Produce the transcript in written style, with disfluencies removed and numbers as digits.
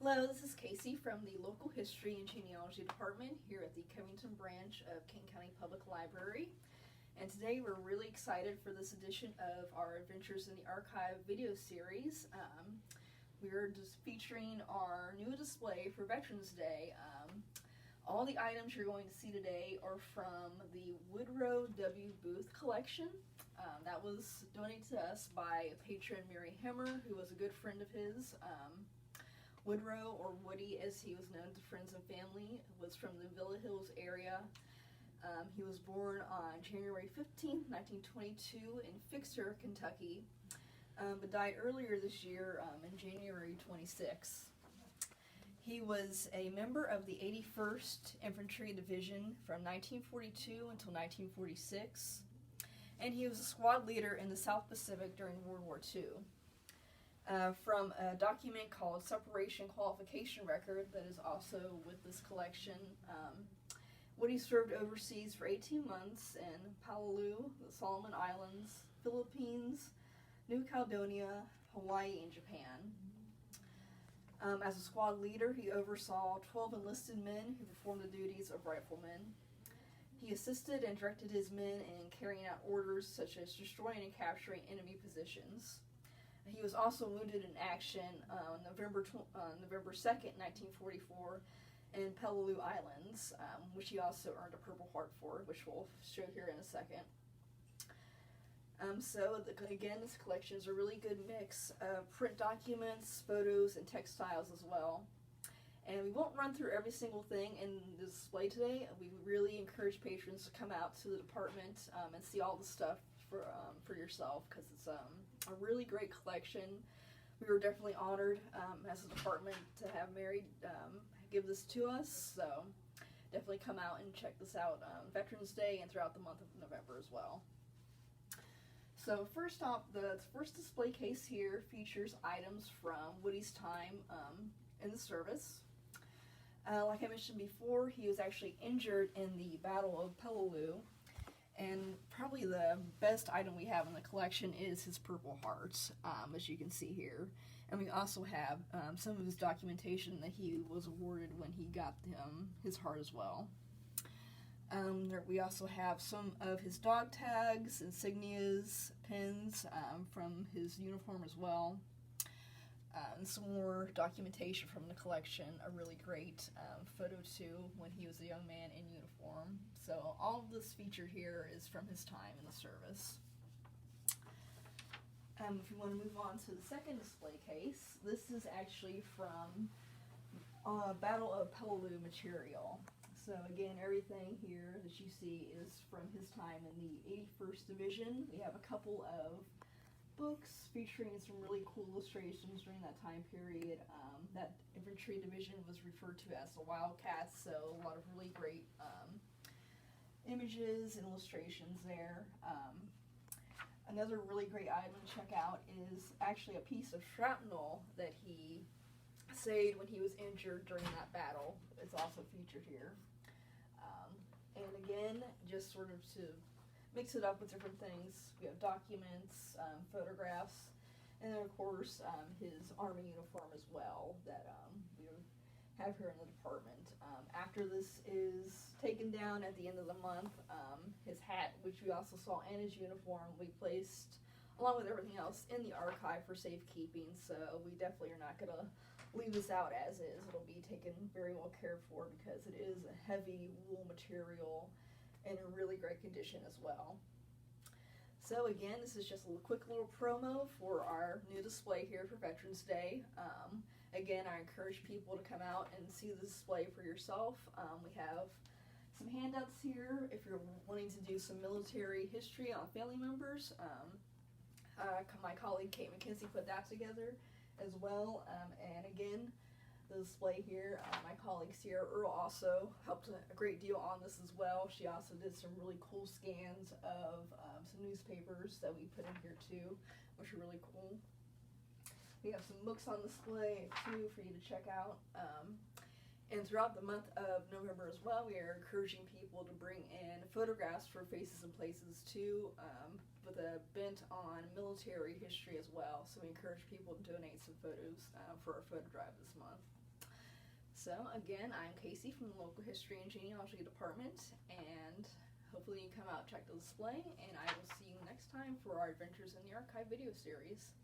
Hello, this is Casey from the Local History and Genealogy Department here at the Covington branch of King County Public Library. And today we're really excited for this edition of our Adventures in the Archive video series. We're just featuring our new display for Veterans Day. All the items you're going to see today are from the Woodrow W. Booth collection. That was donated to us by patron Mary Hemmer, who was a good friend of his. Woodrow, or Woody as he was known to friends and family, was from the Villa Hills area. He was born on January 15, 1922 in Fixer, Kentucky, but died earlier this year in January 26. He was a member of the 81st Infantry Division from 1942 until 1946, and he was a squad leader in the South Pacific during World War II. From a document called Separation Qualification Record that is also with this collection. Woody served overseas for 18 months in Palau, the Solomon Islands, Philippines, New Caledonia, Hawaii, and Japan. As a squad leader, he oversaw 12 enlisted men who performed the duties of riflemen. He assisted and directed his men in carrying out orders such as destroying and capturing enemy positions. He was also wounded in action on November 2nd, 1944 in Palau Islands, which he also earned a Purple Heart for, which we'll show here in a second. Again, this collection is a really good mix of print documents, photos, and textiles as well. And we won't run through every single thing in the display today. We really encourage patrons to come out to the department and see all the stuff for yourself, because it's a really great collection. We were definitely honored as a department to have Mary give this to us, so definitely come out and check this out Veterans Day and throughout the month of November as well. So first off, the first display case here features items from Woody's time in the service. Like I mentioned before, he was actually injured in the Battle of Palau, and probably the best item we have in the collection is his Purple Heart, as you can see here. And we also have some of his documentation that he was awarded when he got his heart as well. We also have some of his dog tags, insignias, pins from his uniform as well. And some more documentation from the collection, a really great photo too when he was a young man in uniform. So all of this featured here is from his time in the service. If you want to move on to the second display case, this is actually from Battle of Palau material. So again, everything here that you see is from his time in the 81st Division. We have a couple of books featuring some really cool illustrations during that time period. That infantry division was referred to as the Wildcats, so a lot of really great images and illustrations there. Another really great item to check out is actually a piece of shrapnel that he saved when he was injured during that battle. It's also featured here. And again, just sort of to mix it up with different things, we have documents, photographs, and then of course his Army uniform as well that we have here in the department. After this is taken down at the end of the month, his hat, which we also saw, and his uniform, we placed along with everything else in the archive for safekeeping, so we definitely are not going to leave this out as is. It'll be taken very well cared for because it is a heavy wool material in a really great condition as well. So again, this is just a quick little promo for our new display here for Veterans Day. Again, I encourage people to come out and see the display for yourself. We have some handouts here if you're wanting to do some military history on family members. My colleague Kate McKenzie put that together as well. And again, the display here, my colleague Sierra Earl also helped a great deal on this as well. She also did some really cool scans of some newspapers that we put in here too, which are really cool. We have some books on display too for you to check out. And throughout the month of November as well, we are encouraging people to bring in photographs for Faces and Places too, with a bent on military history as well. So we encourage people to donate some photos for our photo drive this month. So again, I'm Casey from the local History and Genealogy Department, and hopefully you come out and check the display, and I will see you next time for our Adventures in the Archive video series.